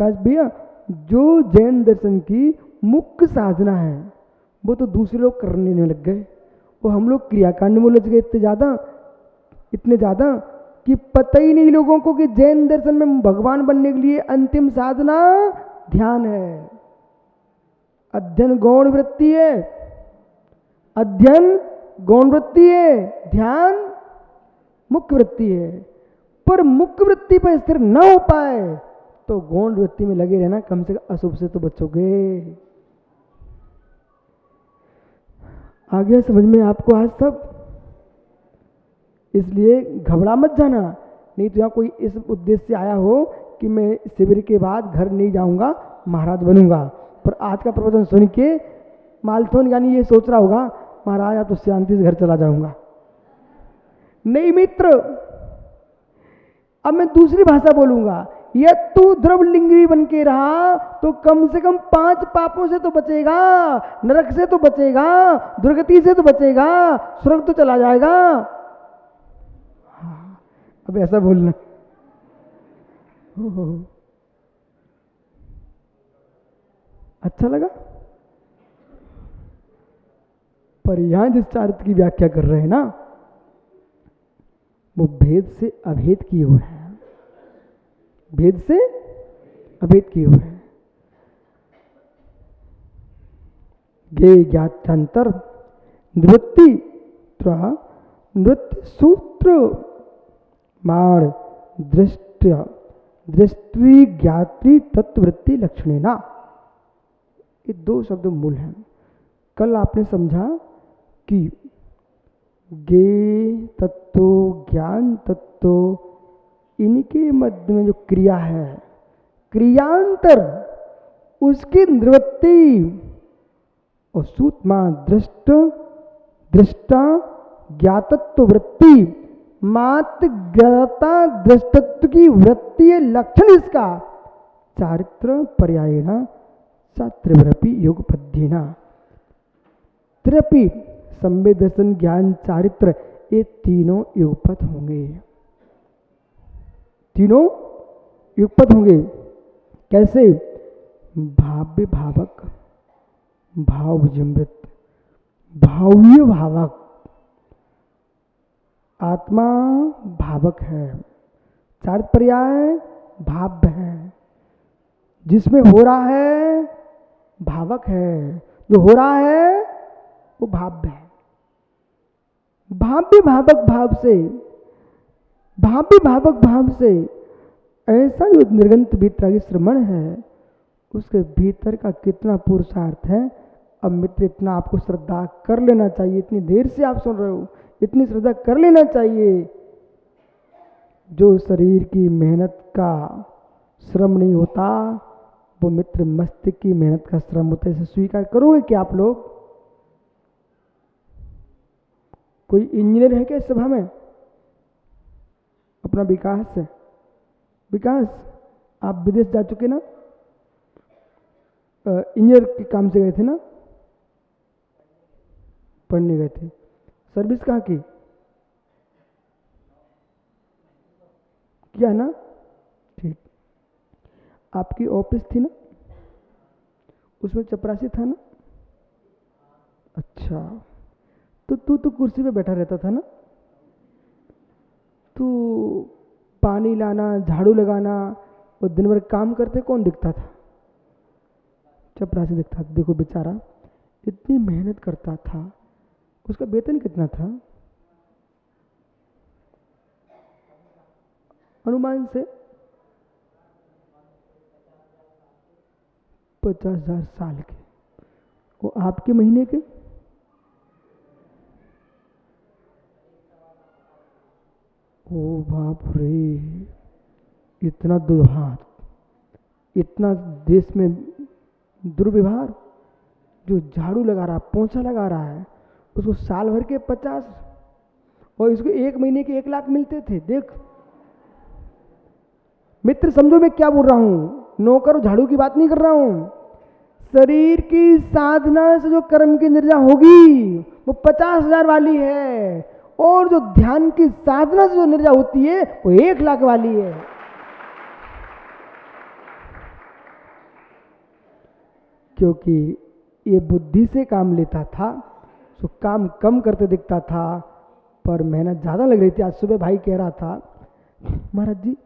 प्रकाश भैया, जो जैन दर्शन की मुख्य साधना है वो तो दूसरे लोग करने में लग गए, वो हम लोग क्रियाकांड में उलझ गए इतने ज़्यादा कि पता ही नहीं लोगों को कि जैन दर्शन में भगवान बनने के लिए अंतिम साधना ध्यान है। अध्ययन गौण वृत्ति है, अध्ययन गौण वृत्ति है, ध्यान मुख्य वृत्ति है। पर मुख्य वृत्ति पर स्थिर न हो पाए तो गौण वृत्ति में लगे रहना, कम से कम अशुभ से तो बचोगे। आ गया समझ में आपको आज सब? इसलिए घबरा मत जाना, नहीं तो यहाँ कोई इस उद्देश्य से आया हो कि मैं शिविर के बाद घर नहीं जाऊंगा, महाराज बनूंगा, पर आज का प्रवचन सुन के मालथोन यानी ये सोच रहा होगा महाराज आप तो शांति से घर चला जाऊंगा। नहीं मित्र, अब मैं दूसरी भाषा बोलूंगा, यह तू द्रवलिंगी बन के रहा तो कम से कम 5 पापों से तो बचेगा, नरक से तो बचेगा, दुर्गति से तो बचेगा, स्वर्ग तो चला जाएगा। अब ऐसा बोलना। अच्छा लगा? पर यहां जिस चारित्र की व्याख्या कर रहे हैं ना, वो भेद से अभेद की ओर है, भेद से अभेद की ओर है। ज्ञेय ज्ञातांतर निवृत्ति नृत्य सूत्र माण दृष्टि ज्ञात्री तत्ववृत्ति लक्षणेना, ये 2 शब्द मूल हैं। कल आपने समझा कि ज्ञेय तत्व ज्ञान तत्व इनके मध्य में जो क्रिया है, क्रियांतर, उसकी निवृत्ति और सूत्मा दृष्टा ज्ञातत्व वृत्ति, मात्र ज्ञाता दृष्टत्व की वृत्ति है लक्षण इसका। चारित्र पर्यायेण त्रिवरपि युगपद्येन, त्रिपि संवेद दर्शन ज्ञान चारित्र, ये तीनों युगपत होंगे, तीनों युगपत होंगे। कैसे? भाव्य भावक, भावजमृत, भाव्य भावक। आत्मा भावक है, चारित्र पर्याय भाव्य है, जिसमें हो रहा है भावक है, जो हो रहा है वो भाव्य है। भाव्य भावक भाव से, भाव्य भावक भाव से ऐसा जो निर्गंत भीतर श्रवण है, उसके भीतर का कितना पुरुषार्थ है। अब मित्र इतना आपको श्रद्धा कर लेना चाहिए, इतनी देर से आप सुन रहे हो, इतनी श्रद्धा कर लेना चाहिए। जो शरीर की मेहनत का श्रम नहीं होता, वो मित्र मस्तिष्क की मेहनत का श्रम होता है। इसे स्वीकार करोगे क्या आप लोग? कोई इंजीनियर है क्या इस सभा में? अपना विकास है, विकास आप विदेश जा चुके ना, इंजीनियर के काम से गए थे ना, पढ़ने गए थे। सर्विस कहाँ की? किया ना? ठीक। आपकी ऑफिस थी ना, उसमें चपरासी था ना? अच्छा, तो तू तो कुर्सी पे बैठा रहता था ना? तू पानी लाना, झाड़ू लगाना और दिन भर काम करते कौन दिखता था? चपरासी दिखता था। देखो बेचारा इतनी मेहनत करता था, उसका वेतन कितना था? अनुमान से 50,000 साल के। वो आपके महीने के? ओ बाप रे, इतना दुर्भाग्य, इतना देश में दुर्व्यवहार। जो झाड़ू लगा रहा, पोंछा लगा रहा है, उसको साल भर के 50 और इसको 1 महीने के 1 लाख मिलते थे। देख मित्र, समझो मैं क्या बोल रहा हूं। नौकर झाड़ू की बात नहीं कर रहा हूं। शरीर की साधना से जो कर्म की निर्जा होगी वो 50,000 वाली है, और जो ध्यान की साधना से जो निर्जा होती है वो 1 लाख वाली है। क्योंकि ये बुद्धि से काम लेता था, तो काम कम करते दिखता था, पर मेहनत ज़्यादा लग रही थी। आज सुबह भाई कह रहा था, महाराज जी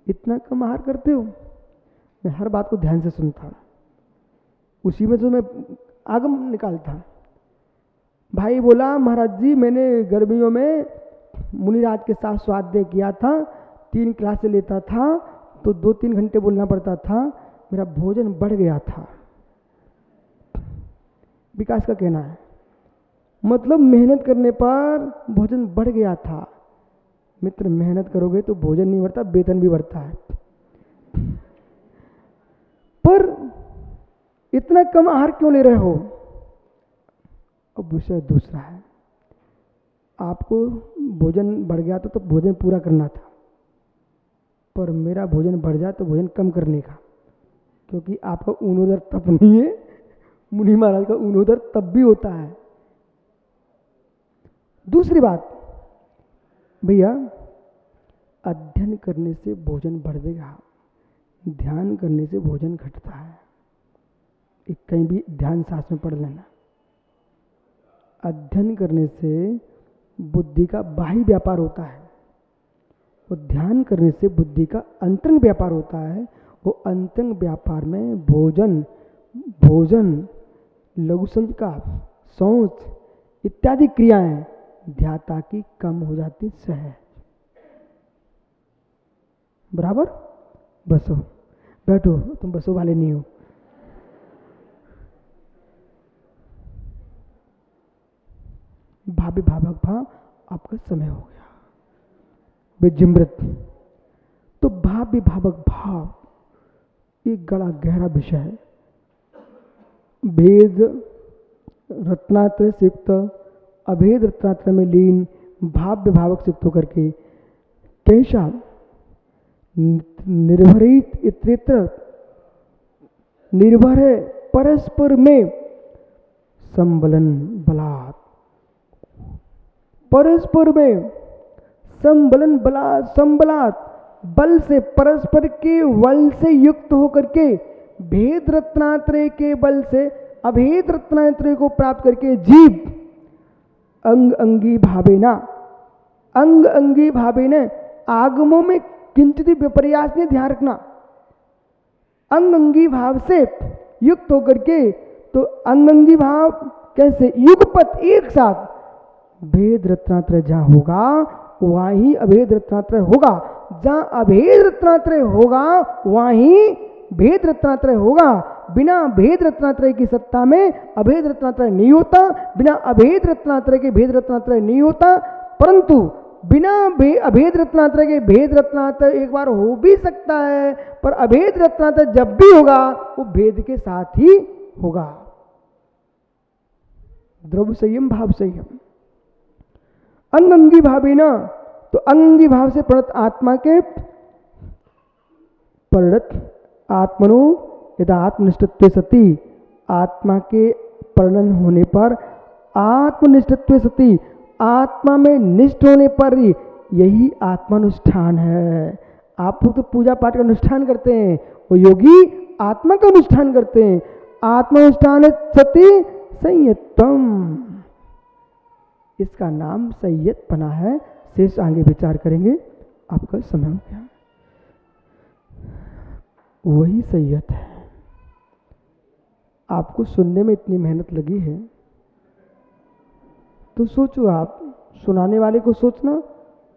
इतना कम आहार करते हो। मैं हर बात को ध्यान से सुनता, उसी में जो मैं आगम निकालता। भाई बोला, महाराज जी मैंने गर्मियों में मुनिराज के साथ स्वाध्याय किया था, 3 क्लासें लेता था, तो 2-3 घंटे बोलना पड़ता था, मेरा भोजन बढ़ गया था। विकास का कहना है, मतलब मेहनत करने पर भोजन बढ़ गया था। मित्र, मेहनत करोगे तो भोजन नहीं बढ़ता, वेतन भी बढ़ता है। पर इतना कम आहार क्यों ले रहे हो? अब विषय दूसरा है, आपको भोजन बढ़ गया था तो भोजन पूरा करना था, पर मेरा भोजन बढ़ जाए तो भोजन कम करने का, क्योंकि आपका ऊनोदर तप नहीं है। मुनि महाराज का ऊनोदर तप भी होता है। दूसरी बात भैया, अध्ययन करने से भोजन बढ़ जाएगा, ध्यान करने से भोजन घटता है। एक कहीं भी ध्यान शास्त्र में पढ़ लेना। अध्ययन करने से बुद्धि का बाह्य व्यापार होता है, और ध्यान करने से बुद्धि का अंतरंग व्यापार होता है। वो अंतरंग व्यापार में भोजन, लघु संस्कार, सोच इत्यादि क्रियाएं ध्याता की कम हो जाती सहज। बराबर? बसो, बैठो, तुम बसो वाले नहीं हो। भाभी भावक भाव, आपका समय हो गया। विजिमृत, तो भावी भावक भाव एक बड़ा गहरा विषय है। भेद रत्नात्रय से युक्त, अभेद रत्नात्रय में लीन, भाव्य भावक से युक्त होकर के कैसा निर्भरित इतरेतर निर्भर है परस्पर में संबलन बलात्, परस्पर में संबलन बलात्, बल से, परस्पर के बल से युक्त होकर के भेद रत्नात्रय के बल से अभेद रत्नात्रय को प्राप्त करके जीव अंग अंगी भावेना आगमों में किंचित विपर्यास ने ध्यान रखना। अंगी भाव से युक्त होकर के, तो अंगी भाव कैसे? युगपत, एक साथ भेद रत्नात्रय जहां होगा वहां ही अभेद रत्नात्रय होगा, जहां अभेद रत्नात्रय होगा वहां ही भेद रत्नात्रय होगा। बिना भेद रत्नात्रय की सत्ता में अभेद रत्नात्रय नहीं होता, बिना अभेद रत्नात्रय के भेद रत्नात्रय नहीं होता। परंतु बिना अभेद रत्नात्रय के भेद रत्नात्रय एक बार हो भी सकता है, पर अभेद रत्नात्रय जब भी होगा वो भेद के साथ ही होगा। द्रव्य संयम, भाव संयम। अंगी भावी न, तो अंगी भाव से प्रणत आत्मा के परिणत आत्मनो यदा आत्मनिष्ठत्व सती, आत्मा के परिणन होने पर आत्मनिष्ठत्व सती, आत्मा में निष्ठ होने पर यही आत्मानुष्ठान है। आप लोग तो पूजा पाठ का अनुष्ठान करते हैं, वो योगी आत्मा का अनुष्ठान करते हैं। आत्मानुष्ठान सती संयतम, इसका नाम संयतपना है। शेष आगे विचार करेंगे, आपका समय हो गया। वही संयत है। आपको सुनने में इतनी मेहनत लगी है तो सोचो, आप सुनाने वाले को सोचना,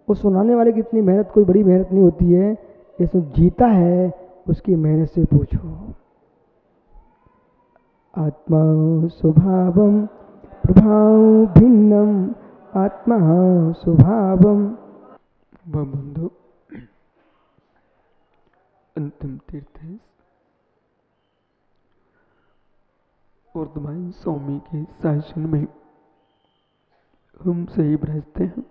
वो सुनाने वाले की इतनी मेहनत कोई बड़ी मेहनत नहीं होती है। इसमें जीता है उसकी मेहनत से पूछो। आत्मा स्वभावम प्रभाव भिन्नम, आत्मा स्वभावम। बंधु, अंतिम तीर्थ है वर्धमान स्वामी के शासन में हम सही रहते हैं।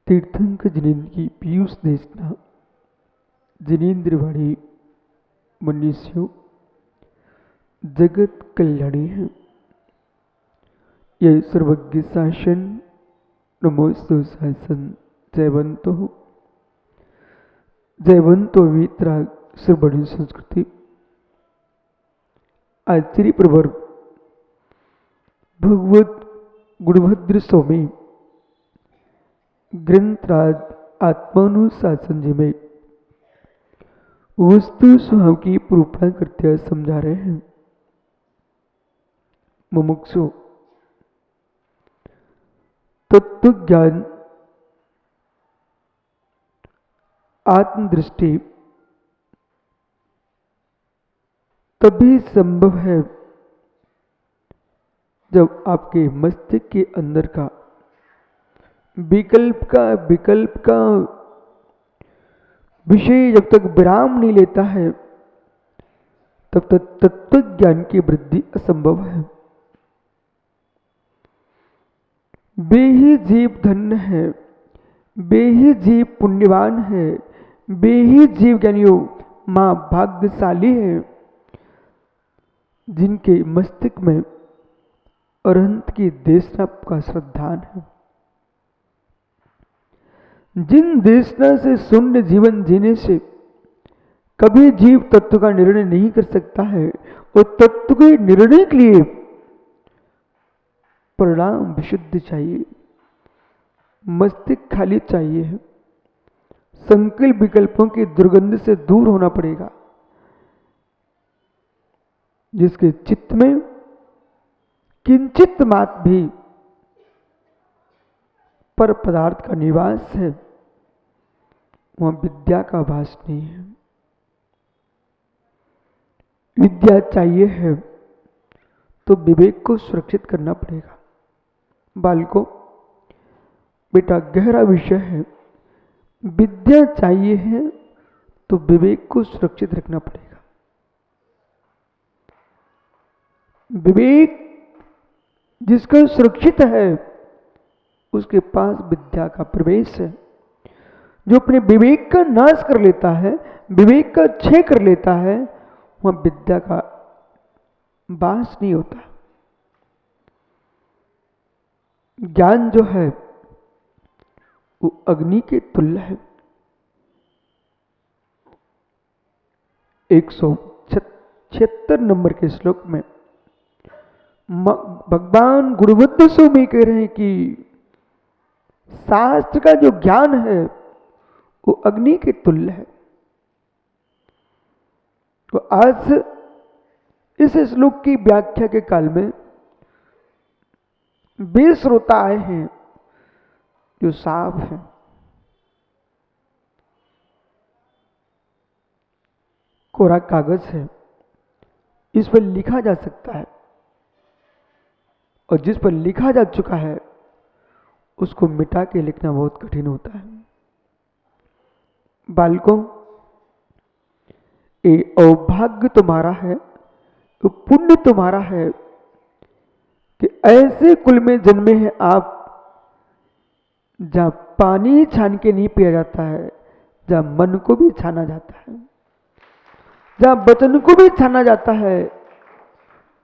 तीर्थंकर जिनेन्द्र की पीयूष देशना, जिनेन्द्र वाणी मनुष्यों जगत कल्याणी है। यह सर्वज्ञ शासन नमोस्तु शासन जयवंतो मित्रा श्रवणी संस्कृति। आश्चर्यप्रवर भगवत गुणभद्र स्वामी ग्रंथराज आत्मानुशासन जी में वस्तु स्वभाव की प्रूपणा करते हुए समझा रहे हैं। मुमुक्षु तत्व ज्ञान आत्मदृष्टि तभी संभव है जब आपके मस्तिष्क के अंदर का विकल्प का विषय जब तक विराम नहीं लेता है तब तक तत्व ज्ञान की वृद्धि असंभव है। वे ही जीव धन्य है, वे ही जीव पुण्यवान है, वे ही जीव ज्ञानियों मां भाग्यशाली है जिनके मस्तिष्क में अरहंत की देशना का श्रद्धान है। जिन देशना से शून्य जीवन जीने से कभी जीव तत्व का निर्णय नहीं कर सकता है और तत्व के निर्णय के लिए परिणाम विशुद्ध चाहिए, मस्तिष्क खाली चाहिए, संकल्प विकल्पों की दुर्गंध से दूर होना पड़ेगा। जिसके चित्त में किंचित मात्र भी पर पदार्थ का निवास है वहां विद्या का भास नहीं है। विद्या चाहिए है तो विवेक को सुरक्षित करना पड़ेगा। बालकों, बेटा गहरा विषय है, विद्या चाहिए है तो विवेक को सुरक्षित रखना पड़ेगा। विवेक जिसका सुरक्षित है उसके पास विद्या का प्रवेश है। जो अपने विवेक का नाश कर लेता है, विवेक का क्षय कर लेता है, वहां विद्या का वास नहीं होता। ज्ञान जो है वो अग्नि के तुल्य है। 176 नंबर के श्लोक में भगवान गुरुबद्ध स्वामी कह रहे हैं कि शास्त्र का जो ज्ञान है वो अग्नि के तुल्य है। तो आज इस श्लोक की व्याख्या के काल में वे श्रोता आए हैं जो साफ है। कोरा कागज है, इस पर लिखा जा सकता है और जिस पर लिखा जा चुका है उसको मिटा के लिखना बहुत कठिन होता है। बालकों, ये अभाग्य तुम्हारा है, तो पुण्य तुम्हारा है कि ऐसे कुल में जन्मे हैं आप जहां पानी छान के नहीं पिया जाता है, जहां मन को भी छाना जाता है, जहां वचन को भी छाना जाता है,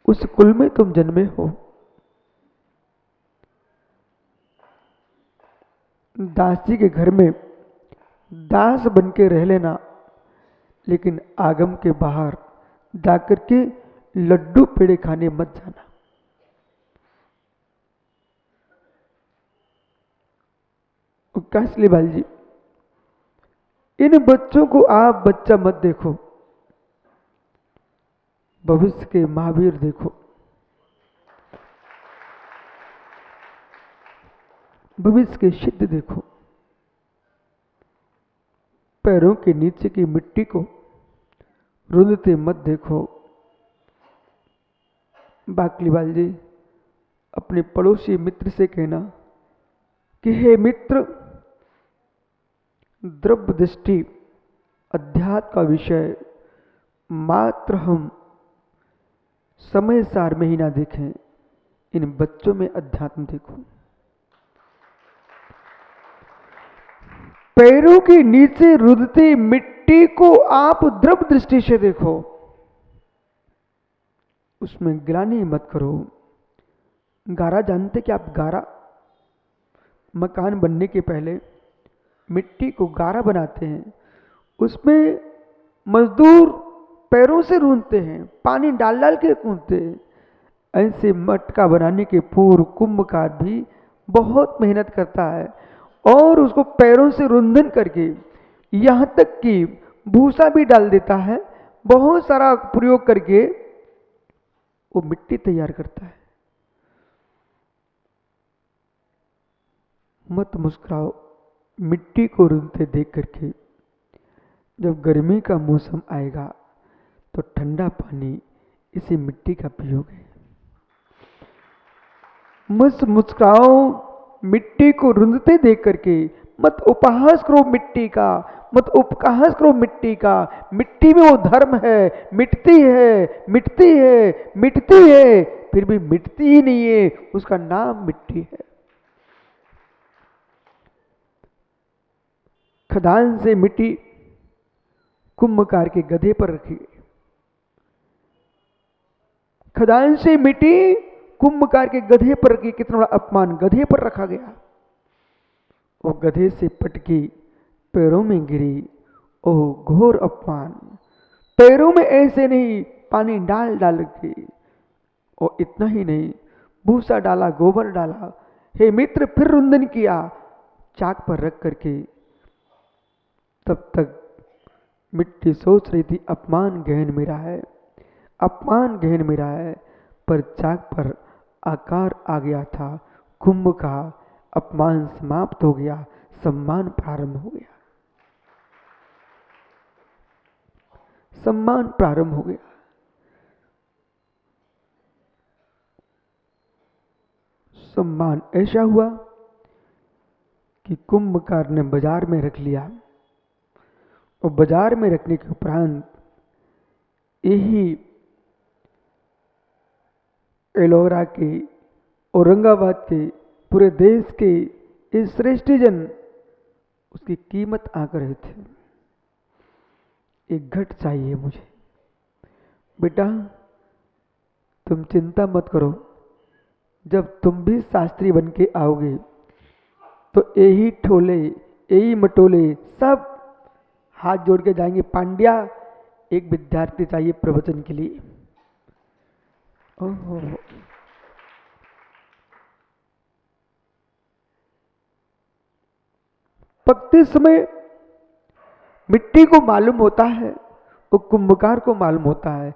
उस कुल में तुम जन्मे हो। दास जी के घर में दास बन के रह लेना, लेकिन आगम के बाहर जाकर के लड्डू पेड़े खाने मत जाना। कासलीवाल जी, इन बच्चों को आप बच्चा मत देखो, भविष्य के महावीर देखो। भविष्य के सिद्ध देखो। पैरों के नीचे की मिट्टी को रुंधते मत देखो। बाकलीवाल जी, अपने पड़ोसी मित्र से कहना कि हे मित्र, द्रव्य दृष्टि अध्यात्म का विषय मात्र हम समय सार में ही ना देखें, इन बच्चों में अध्यात्म देखो। पैरों के नीचे रुदती मिट्टी को आप द्रव्य दृष्टि से देखो, उसमें ग्लानि मत करो। गारा जानते कि आप गारा, मकान बनने के पहले मिट्टी को गारा बनाते हैं, उसमें मजदूर पैरों से रूंधते हैं, पानी डाल डाल के कूदते हैं। ऐसे मटका बनाने के पूर्व कुंभकार भी बहुत मेहनत करता है और उसको पैरों से रुंधन करके यहाँ तक कि भूसा भी डाल देता है, बहुत सारा प्रयोग करके वो मिट्टी तैयार करता है। मत मुस्कुराओ मिट्टी को रुंधते देख करके। जब गर्मी का मौसम आएगा तो ठंडा पानी इसी मिट्टी का पियोगे। मत मुस्कुराओ मिट्टी को रुंधते देख करके। मत उपहास करो मिट्टी का, मत उपहास करो मिट्टी का। मिट्टी में वो धर्म है, मिटती है, मिटती है, मिटती है, फिर भी मिटती ही नहीं है, उसका नाम मिट्टी है। खदान से मिट्टी कुंभकार के गधे पर रखी गई। खदान से मिट्टी कुंभकार के गधे पर रखी। कितना बड़ा अपमान, गधे पर रखा गया। वो गधे से पटकी, पैरों में गिरी। ओह घोर अपमान। पैरों में ऐसे नहीं, पानी डाल डाल के। और इतना ही नहीं, भूसा डाला, गोबर डाला। हे मित्र, फिर रुंधन किया चाक पर रख करके। तब तक मिट्टी सोच रही थी अपमान गहन मेरा है, अपमान गहन मेरा है। पर चाक पर आकार आ गया था। कुंभ का अपमान समाप्त हो गया, सम्मान प्रारंभ हो गया, सम्मान प्रारंभ हो गया। सम्मान ऐसा हुआ कि कुंभकार ने बाजार में रख लिया। और बाजार में रखने के उपरांत यही एलोरा के, औरंगाबाद के, पूरे देश के ये श्रेष्ठ जन उसकी कीमत आंक रहे थे। एक घट चाहिए मुझे। बेटा तुम चिंता मत करो, जब तुम भी शास्त्री बन के आओगे तो यही ठोले, यही मटोले सब हाथ जोड़ के जाएंगे, पांड्या एक विद्यार्थी चाहिए प्रवचन के लिए। ओहो, पकते समय मिट्टी को मालूम होता है, वो कुंभकार को मालूम होता है।